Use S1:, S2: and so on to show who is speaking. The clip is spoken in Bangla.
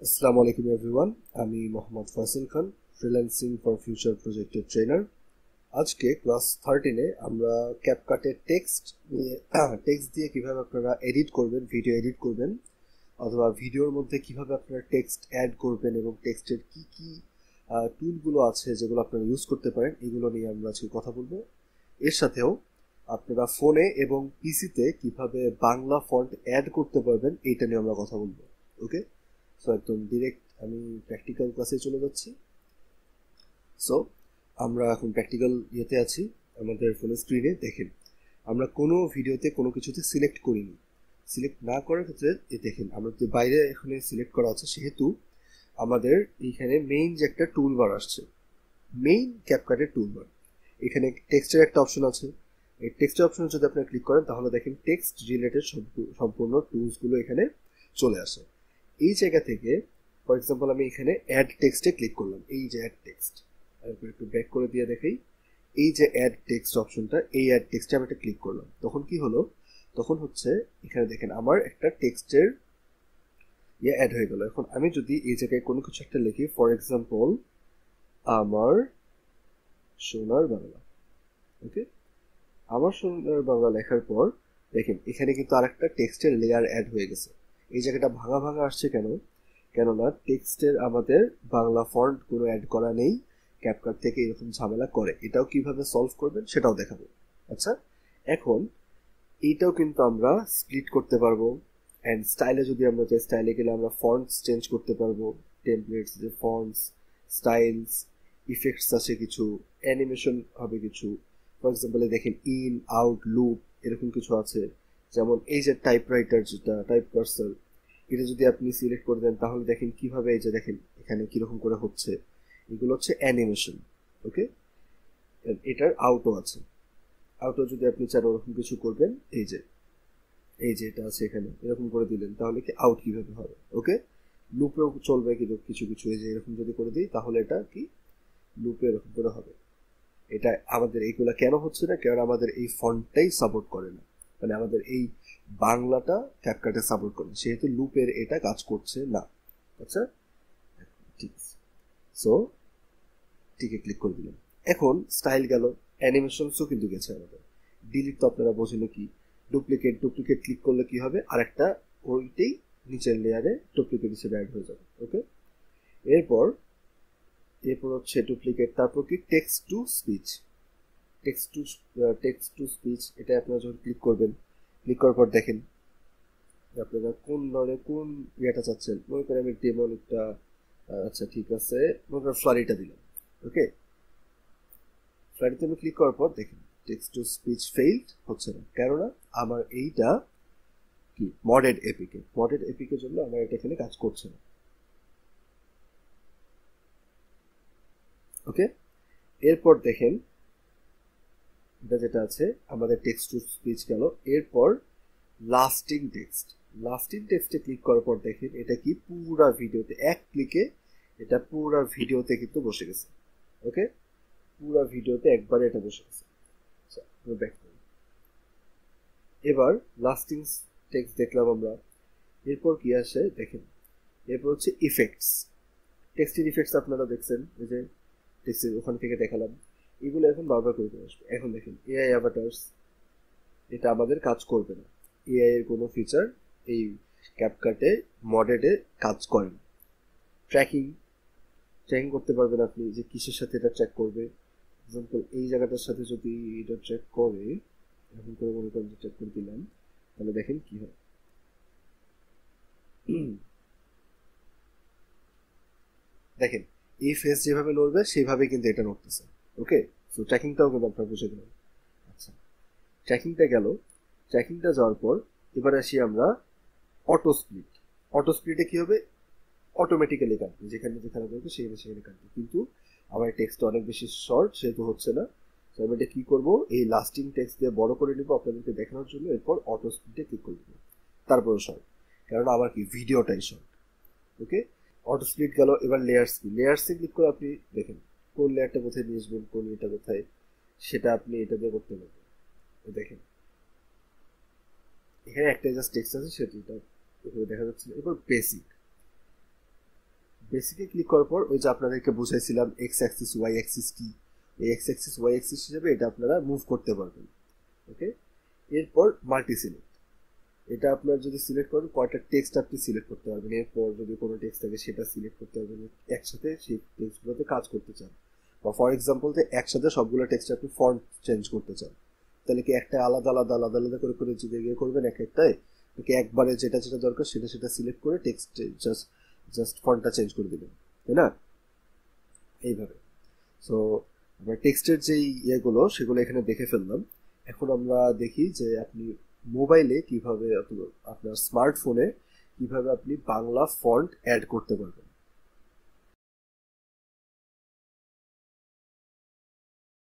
S1: আসসালামু আলাইকুম এভরিওয়ান। আমি মোহাম্মদ ফয়সাল খান, ফ্রিল্যান্সিং ফর ফিউচার প্রজেক্টের ট্রেনার। আজকে ক্লাস 13-এ আমরা ক্যাপকাটে টেক্সট নিয়ে টেক্সট দিয়ে কিভাবে আপনারা এডিট করবেন, ভিডিও এডিট করবেন, অথবা ভিডিওর মধ্যে কিভাবে আপনারা টেক্সট অ্যাড করবেন এবং টেক্সটের কি কি টুলগুলো আছে যেগুলো আপনারা ইউজ করতে পারেন, এগুলো নিয়ে আমরা আজকে কথা বলবো। এর সাথেও আপনারা ফোনে এবং পিসিতে কিভাবে বাংলা ফন্ট অ্যাড করতে পারবেন এইটা নিয়ে আমরা কথা বলবো। ওকে, সো একদম ডিরেক্ট আমি প্র্যাকটিক্যাল ক্লাসে চলে যাচ্ছি। সো আমরা এখন প্র্যাকটিক্যাল ইয়েতে আছি। আমাদের ফোনের স্ক্রিনে দেখেন আমরা কোনো ভিডিওতে কোনো কিছুতে সিলেক্ট করিনি। সিলেক্ট না করার ক্ষেত্রে দেখেন আমরা যদি বাইরে এখানে সিলেক্ট করা আছে, সেহেতু আমাদের এইখানে মেইন যে একটা টুল বার আসছে, মেইন ক্যাপকাটের টুল বার, এখানে টেক্সটের একটা অপশন আছে। এই টেক্সটের অপশনে যদি আপনি ক্লিক করেন তাহলে দেখেন টেক্সট রিলেটেড সম্পূর্ণ টুলসগুলো এখানে চলে আসে। এই জায়গা থেকে ফর এক্সাম্পল আমি এখানে অ্যাড টেক্সটে ক্লিক করলাম, এই যে অ্যাড টেক্সট, তারপর একটু ব্যাক করে দিয়ে দেখাই, এই যে অ্যাড টেক্সট অপশনটা, এই অ্যাড টেক্সটে আমি একটা ক্লিক করলাম, তখন কি হলো, তখন হচ্ছে এখানে দেখেন আমার একটা টেক্সটের ইয়ে অ্যাড হয়ে গেল। এখন আমি যদি এই জায়গায় কোনো কিছু একটা লিখি, ফর এক্সাম্পল আমার সোনার বাংলা, ওকে, আমার সোনার বাংলা লেখার পর দেখেন এখানে কিন্তু আরেকটা টেক্সটের লেয়ার অ্যাড হয়ে গেছে। এই জায়গাটা ভাঙা ভাঙা আসছে কেন? কেননা টেক্সটের আমাদের বাংলা ফন্ট কোনো অ্যাড করা নেই, ক্যাপকাট থেকে এরকম ঝামেলা করে। এটাও কিভাবে সলভ করবেন সেটাও দেখাবো। আচ্ছা, এখন এইটাও কিন্তু আমরা স্প্লিট করতে পারবো। অ্যান্ড স্টাইলে যদি আমরা চাই, স্টাইলে গেলে আমরা ফন্টস চেঞ্জ করতে পারবো, টেমপ্লেটস, যে ফন্টস, স্টাইলস, ইফেক্টস আছে কিছু, অ্যানিমেশন হবে কিছু। ফর এক্সাম্পল দেখেন ইন, আউট, লুপ, এরকম কিছু আছে। যেমন এই যে টাইপরাইটার, যেটা টাইপ কার্সার, এটা যদি আপনি সিলেক্ট করে দেন তাহলে দেখেন কিভাবে, এই যে দেখেন এখানে কিরকম করে হচ্ছে, এগুলো হচ্ছে অ্যানিমেশন। ওকে, এটার আউটও আছে। আউটও যদি আপনি চান ওরকম কিছু করবেন, এই যে এটা আছে এখানে, এরকম করে দিলেন তাহলে কি আউট কিভাবে হবে। ওকে, লুপেও চলবে কিন্তু কিছু কিছু, এই যে এরকম যদি করে দিই তাহলে এটা কি লুপে এরকম করে হবে। এটা আমাদের এইগুলা কেন হচ্ছে না, কারণ আমাদের এই ফন্টটাই সাপোর্ট করে না, মানে আমাদের এই বাংলাটা ক্যাপকাটে সাপোর্ট করে না, সেহেতু লুপের এটা কাজ করছে না। আচ্ছা, ঠিক আছে। সো টিকে ক্লিক করে দিলাম। এখন স্টাইল গেল, অ্যানিমেশনসও কিন্তু গেছে আমাদের। ডিলিট তো আপনারা বোঝেন কি, ডুপ্লিকেট, ডুপ্লিকেট ক্লিক করলে কি হবে, আরেকটা ওইটাই নিচের লেয়ারে ডুপ্লিকেট হিসেবে অ্যাড হয়ে যাবে। ওকে, এরপর এরপর হচ্ছে ডুপ্লিকেট, তারপর কি text to speech. Text to text to speech, এটা আপনারা যখন ক্লিক করবেন, ক্লিক করার পর দেখেন আপনারা কোন ধরনের কোন ইয়েটা চাচ্ছেন। মনে করেন আমি ডেমন একটা, আচ্ছা ঠিক আছে, মনে করেন ফ্লারিটা দিলাম। ওকে, ফ্লাইটে আমি ক্লিক করার পর দেখেন টেক্সট টু স্পিচ ফেইলড হচ্ছে না, কেননা আমার এইটা কি মডেড এপিকের জন্য আমার এটা এখানে কাজ করছে না। ওকে, এরপর দেখেন এটা যেটা আছে আমাদের টেক্সট টু স্পিচ গেল। এরপর লাস্টিং টেক্সট, লাস্টিং টেক্সটে ক্লিক করার পর দেখেন এটা কি পুরা ভিডিওতে এক ক্লিকে, এটা পুরা ভিডিওতে কিন্তু বসে গেছে। ওকে, পুরা ভিডিওতে একবারে এটা বসে গেছে। আচ্ছা, ব্যাক করি। এবার লাস্টিং টেক্সট দেখলাম আমরা। এরপর কি আসে দেখেন, এরপর হচ্ছে ইফেক্টস। টেক্সটের ইফেক্টস আপনারা দেখছেন, এই যে টেক্সটের ওখান থেকে দেখালাম, এগুলো এখন বারবার করে আসবে। এখন দেখেন এআই অ্যাভাটার্স, এটা আমাদের কাজ করবে না। এআই এর কোনো ফিচার এই ক্যাপকাটে মডেলে কাজ করে না। ট্র্যাকিং, ট্র্যাকিং করতে পারবেন আপনি, যে কিসের সাথে এটা ট্র্যাক করবে। এক্সাম্পল এই জায়গাটার সাথে যদি এটা ট্র্যাক করে, এখন করে মনে করেন ট্র্যাক করে দিলাম, তাহলে দেখেন কি হয়। দেখেন এই ফেস যেভাবে নড়বে সেইভাবে কিন্তু এটা নড়তেছে। ওকে, সো ট্র্যাকিংটাও কিন্তু আপনারা বুঝে দিলাম। আচ্ছা, ট্র্যাকিংটা গেল। ট্র্যাকিংটা যাওয়ার পর এবার আসি আমরা অটো স্প্লিট। অটো স্প্লিটে কি হবে, অটোমেটিক্যালি কাটবে, যেখানে যেখানে দরকার সেখানে সেখানে কাটবে, কিন্তু আমার টেক্সট অনেক বেশি শর্ট সেহেতু হচ্ছে না। তো আমি এটা কি করবো, এই লাস্টিং টেক্সট দিয়ে বড় করে নিবো আপনাদেরকে দেখানোর জন্য। এরপর অটো স্প্লিটে ক্লিক করে দেবো, তারপরে শর্ট, কারণ আমার কি ভিডিওটাই শর্ট। ওকে, অটো স্প্লিট গেল। এবার লেয়ার্স, কি লেয়ার্সে ক্লিক করে আপনি দেখেন কোন লেয়ারটা কোথায় নিয়ে আসবেন, কোন এটা কোথায়, সেটা আপনি এটা দিয়ে করতে পারবেন। দেখেন এখানে একটা জাস্ট টেক্সট আছে, সেটা দেখা যাচ্ছে। এরপর বেসিক, বেসিকে ক্লিক করার পর ওই যে আপনাদেরকে বুঝাইছিলাম এক্স অ্যাক্সিস ওয়াই অ্যাক্সিস কি, এই এক্স অ্যাক্সিস ওয়াই অ্যাক্সিস হিসেবে এটা আপনারা মুভ করতে পারবেন। ওকে, এরপর মাল্টি সিলেক্ট, এটা আপনার যদি সিলেক্ট করেন কয়টা টেক্সট আপনি সিলেক্ট করতে পারবেন, এরপর যদি কোনো টেক্সট থাকে সেটা সিলেক্ট করতে পারবেন একসাথে সেই টেক্সটগুলোতে কাজ করতে চান, বা ফর এক্সাম্পল যে একসাথে সবগুলো টেক্সট আপনি ফন্ট চেঞ্জ করতে চান, তাহলে কি একটা আলাদা আলাদা আলাদা আলাদা করে করে যদি ইয়ে করবেন এক একটাই, নাকি একবারে যেটা যেটা দরকার সেটা সেটা সিলেক্ট করে টেক্সট জাস্ট ফন্টটা চেঞ্জ করে দিবেন, তাই না? এইভাবে। সো আমরা টেক্সটের যেই ইয়েগুলো সেগুলো এখানে দেখে ফেললাম। এখন আমরা দেখি যে আপনি মোবাইলে কিভাবে আপনার স্মার্টফোনে কিভাবে আপনি বাংলা ফন্ট অ্যাড করতে পারবেন।